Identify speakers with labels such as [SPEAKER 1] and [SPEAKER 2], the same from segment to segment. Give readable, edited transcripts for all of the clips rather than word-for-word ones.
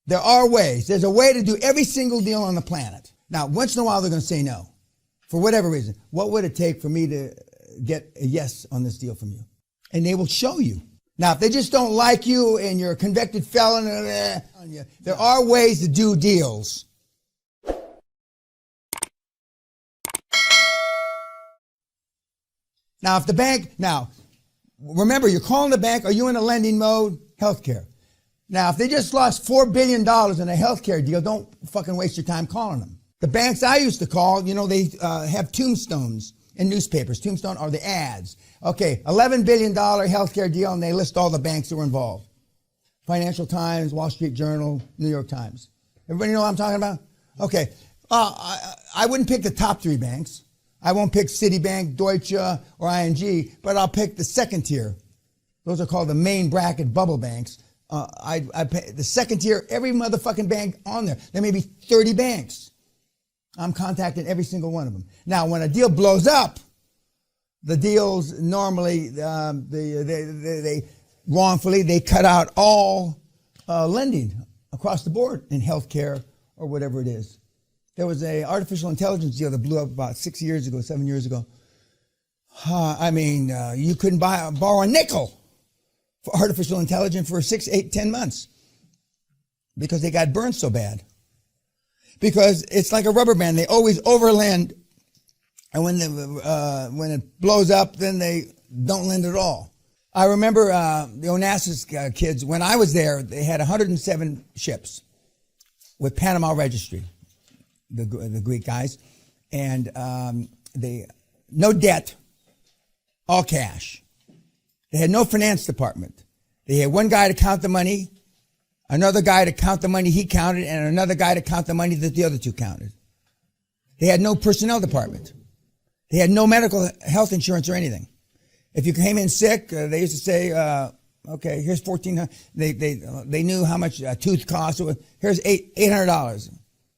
[SPEAKER 1] There are ways. There's a way to do every single deal on the planet. Now, once in a while, they're going to say no. For whatever reason. What would it take for me to get a yes on this deal from you? And they will show you. Now, if they just don't like you and you're a convicted felon, there are ways to do deals. Now, if the bank, remember, you're calling the bank. Are you in a lending mode? Healthcare. Now, if they just lost $4 billion in a healthcare deal, don't fucking waste your time calling them. The banks I used to call, they have tombstones in newspapers. Tombstone are the ads. Okay, $11 billion healthcare deal, and they list all the banks that were involved. Financial Times, Wall Street Journal, New York Times. Everybody know what I'm talking about? Okay, I wouldn't pick the top three banks. I won't pick Citibank, Deutsche, or ING, but I'll pick the second tier. Those are called the main bracket bubble banks. I pay the second tier, every motherfucking bank on there. There may be 30 banks. I'm contacting every single one of them. Now, when a deal blows up, the deals normally, they wrongfully, they cut out all lending across the board in healthcare or whatever it is. There was a artificial intelligence deal that blew up about 7 years ago. You couldn't borrow a nickel for artificial intelligence for 6, 8, 10 months because they got burned so bad. Because it's like a rubber band. They always overlend, and when it blows up, then they don't lend at all. I remember the Onassis kids, when I was there, they had 107 ships with Panama Registry, the Greek guys, and no debt, all cash. They had no finance department. They had one guy to count the money, another guy to count the money he counted, and another guy to count the money that the other two counted. They had no personnel department. They had no medical health insurance or anything. If you came in sick, they used to say, okay, here's $1,400. They knew how much a tooth cost. Here's $800.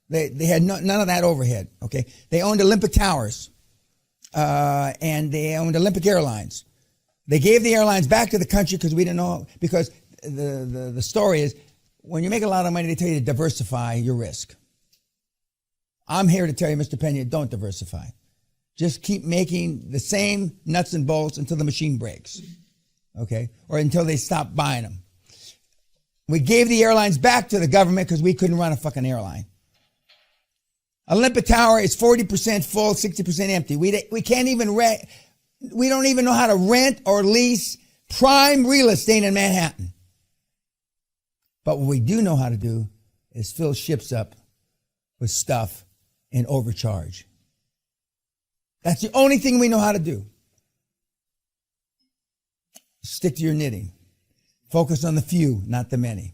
[SPEAKER 1] They had none of that overhead. Okay, they owned Olympic Towers, and they owned Olympic Airlines. They gave the airlines back to the country because we didn't know, because the story is, when you make a lot of money, they tell you to diversify your risk. I'm here to tell you, Mr. Peña, don't diversify. Just keep making the same nuts and bolts until the machine breaks, okay? Or until they stop buying them. We gave the airlines back to the government because we couldn't run a fucking airline. Olympic Tower is 40% full, 60% empty. We can't even rent. We don't even know how to rent or lease prime real estate in Manhattan. But what we do know how to do is fill ships up with stuff and overcharge. That's the only thing we know how to do. Stick to your knitting. Focus on the few, not the many.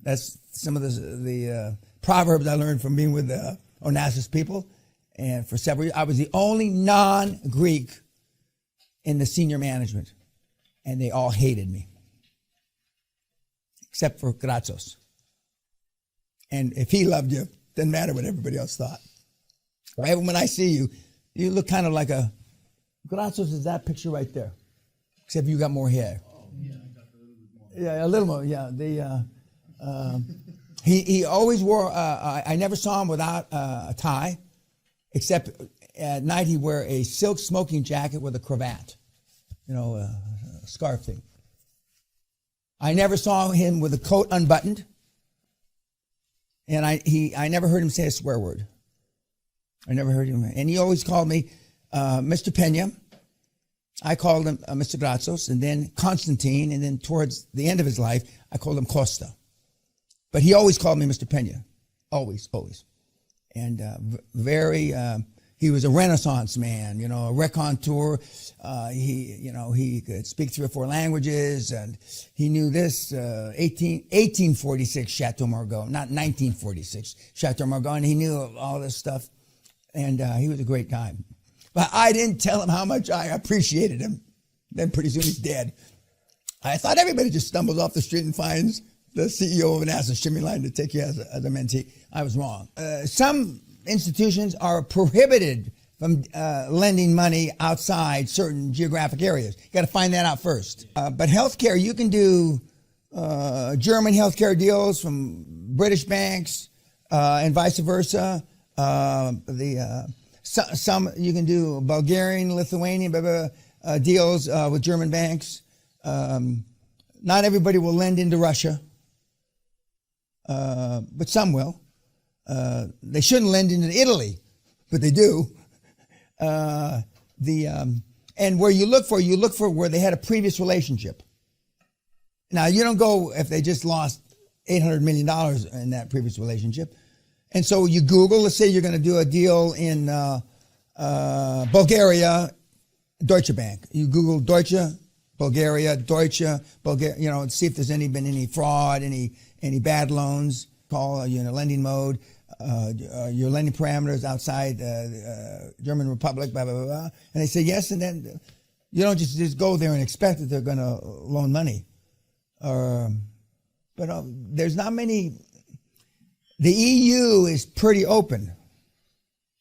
[SPEAKER 1] That's some of the proverbs I learned from being with the Onassis people. And for several years, I was the only non-Greek in the senior management. And they all hated me. Except for Gratsos. And if he loved you, doesn't matter what everybody else thought. Right? When I see you, you look kind of like Gratsos is that picture right there. Except you got more hair.
[SPEAKER 2] Oh, yeah, I got a little bit more.
[SPEAKER 1] Yeah, a little more, yeah. He always wore, I never saw him without a tie, except at night he'd wear a silk smoking jacket with a cravat, a scarf thing. I never saw him with a coat unbuttoned, and I never heard him say a swear word. I never heard him, and he always called me Mr. Peña. I called him Mr. Gratsos, and then Constantine, and then towards the end of his life, I called him Costa. But he always called me Mr. Peña, always. And he was a Renaissance man, a raconteur. He could speak 3 or 4 languages, and he knew this 1846 Chateau Margaux, not 1946 Chateau Margaux, and he knew all this stuff. And he was a great guy. But I didn't tell him how much I appreciated him. Then pretty soon he's dead. I thought everybody just stumbles off the street and finds the CEO of an asset shimming line to take you as a mentee. I was wrong. Some institutions are prohibited from lending money outside certain geographic areas. You got to find that out first. But healthcare, you can do German healthcare deals from British banks, and vice versa. Some you can do Bulgarian, Lithuanian deals with German banks. Not everybody will lend into Russia, but some will. They shouldn't lend into Italy, but they do. And where you look for where they had a previous relationship. Now, you don't go if they just lost $800 million in that previous relationship. And so you Google, let's say you're going to do a deal in Bulgaria, Deutsche Bank. You Google Deutsche, Bulgaria, see if there's been any fraud, any bad loans. Call you in a lending mode. Your lending parameters outside German Republic, blah, blah, blah, blah. And they say yes, and then you don't just go there and expect that they're going to loan money. But there's not many. The EU is pretty open,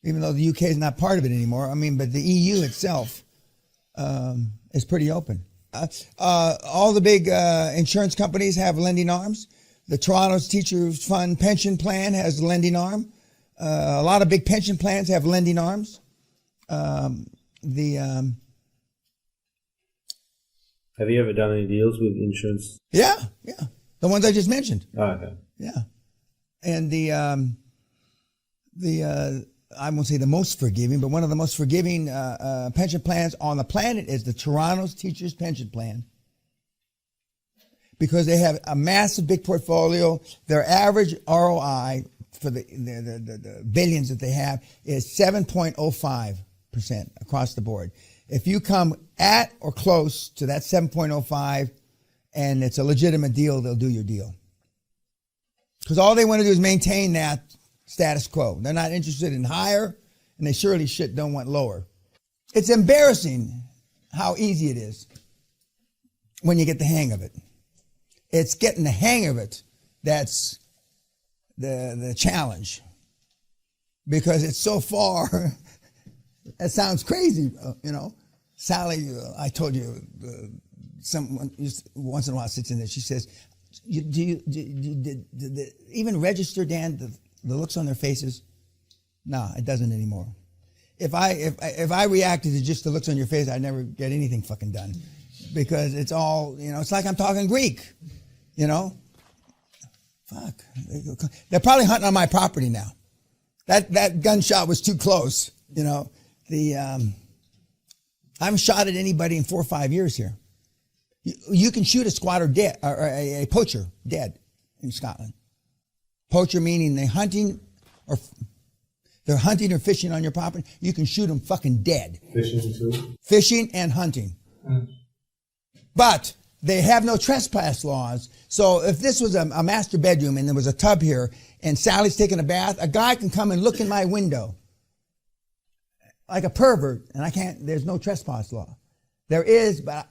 [SPEAKER 1] even though the UK is not part of it anymore. But the EU itself is pretty open. All the big insurance companies have lending arms. The Toronto's Teachers Fund pension plan has a lending arm. A lot of big pension plans have lending arms.
[SPEAKER 3] Have you ever done any deals with insurance?
[SPEAKER 1] Yeah. The ones I just mentioned.
[SPEAKER 3] Oh, okay.
[SPEAKER 1] Yeah. And I won't say the most forgiving, but one of the most forgiving pension plans on the planet is the Toronto's Teachers Pension Plan. Because they have a massive big portfolio. Their average ROI for the billions that they have is 7.05% across the board. If you come at or close to that 7.05 and it's a legitimate deal, they'll do your deal. Because all they want to do is maintain that status quo. They're not interested in higher, and they surely don't want lower. It's embarrassing how easy it is when you get the hang of it. It's getting the hang of it that's the challenge, because it's so far. It sounds crazy, Sally, I told you, someone once in a while sits in there. She says, "Did even register, Dan, the looks on their faces?" No, it doesn't anymore. If I reacted to just the looks on your face, I'd never get anything fucking done, because it's all it's like I'm talking Greek. Fuck. They're probably hunting on my property now. That gunshot was too close. I haven't shot at anybody in 4 or 5 years here. You can shoot a squatter dead, or a poacher dead in Scotland. Poacher meaning they're hunting or fishing on your property. You can shoot them fucking dead.
[SPEAKER 3] Fishing too?
[SPEAKER 1] Fishing and hunting. But they have no trespass laws. So if this was a master bedroom and there was a tub here and Sally's taking a bath, a guy can come and look in my window like a pervert, and there's no trespass law. There is, but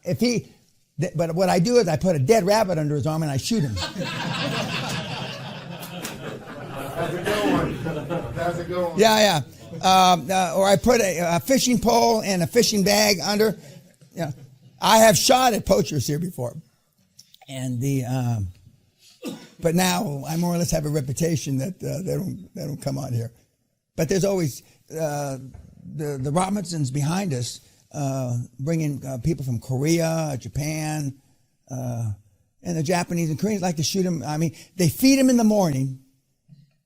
[SPEAKER 1] but what I do is I put a dead rabbit under his arm and I shoot him.
[SPEAKER 2] That's a good one.
[SPEAKER 1] Yeah. Or I put a fishing pole and a fishing bag under. I have shot at poachers here before, and but now I more or less have a reputation that they don't come out here. But there's always the Robinsons behind us, bringing people from Korea, Japan, and the Japanese and Koreans like to shoot them. They feed them in the morning,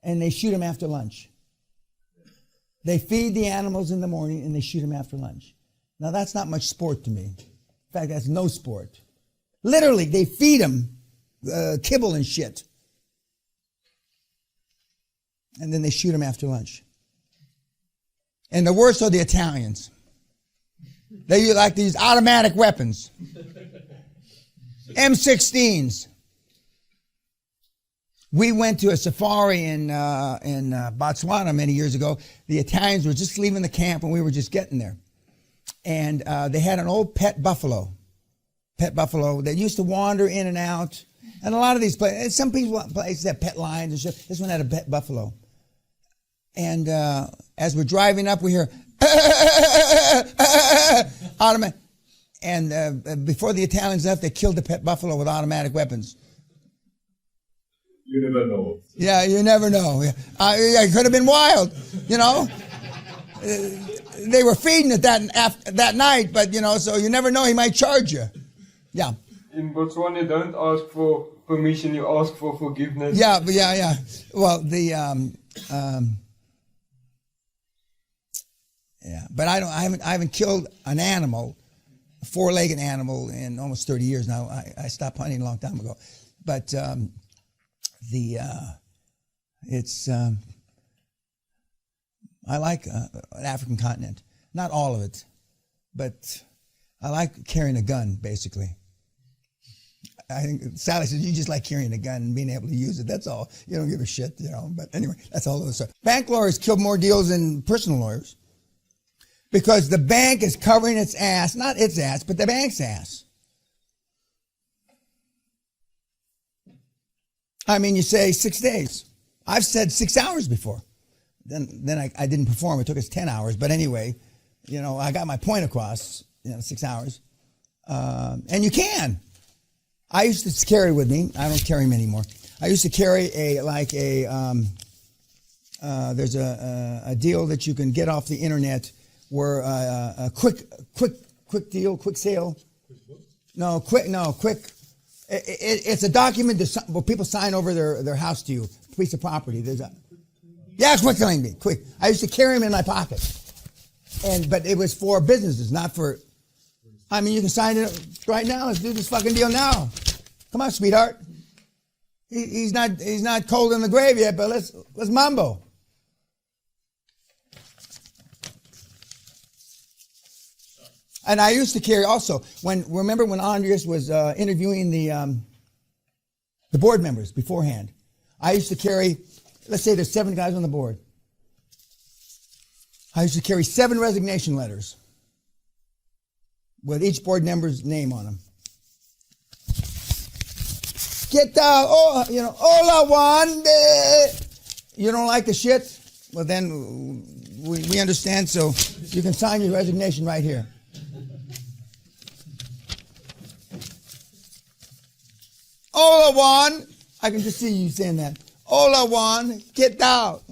[SPEAKER 1] and they shoot them after lunch. They feed the animals in the morning, and they shoot them after lunch. Now that's not much sport to me. In fact, that's no sport. Literally, they feed them kibble and shit. And then they shoot them after lunch. And the worst are the Italians. They like these automatic weapons. M16s. We went to a safari in Botswana many years ago. The Italians were just leaving the camp and we were just getting there. And they had an old pet buffalo that used to wander in and out. And a lot of these places, some places have pet lions and shit. This one had a pet buffalo. And as we're driving up, we hear automatic. And before the Italians left, they killed the pet buffalo with automatic weapons.
[SPEAKER 2] You never know.
[SPEAKER 1] Yeah, you never know. I could have been wild, you know. They were feeding it that night, but you know, so you never know. He might charge you. Yeah.
[SPEAKER 4] In Botswana, you don't ask for permission; you ask for forgiveness.
[SPEAKER 1] Yeah, but yeah. Well, but I haven't killed an animal, a four-legged animal, in almost 30 years now. I stopped hunting a long time ago, but I like an African continent. Not all of it, but I like carrying a gun, basically. I think Sally says you just like carrying a gun and being able to use it. That's all. You don't give a shit, you know. But anyway, that's all of the stuff. Bank lawyers killed more deals than personal lawyers because the bank is covering its ass, not its ass, but the bank's ass. I mean, you say 6 days. I've said 6 hours before. Then I didn't perform. It took us 10 hours. But anyway, you know, I got my point across, 6 hours. And you can. I used to carry with me. I don't carry them anymore. I used to carry there's a deal that you can get off the internet where a quick deal, quick sale. Quick. It's a document where people sign over their house to you, piece of property. Quick claim. Quick. I used to carry them in my pocket, but it was for businesses, not for. I mean, you can sign it right now. Let's do this fucking deal now. Come on, sweetheart. He's not cold in the grave yet, but let's mambo. And I used to carry also remember when Andreas was interviewing the board members beforehand. I used to carry, let's say there's 7 guys on the board. I used to carry 7 resignation letters with each board member's name on them. Get out, hola Juan. You don't like the shit? Well, then we understand, so you can sign your resignation right here. Hola Juan. I can just see you saying that. Hola Juan, get out.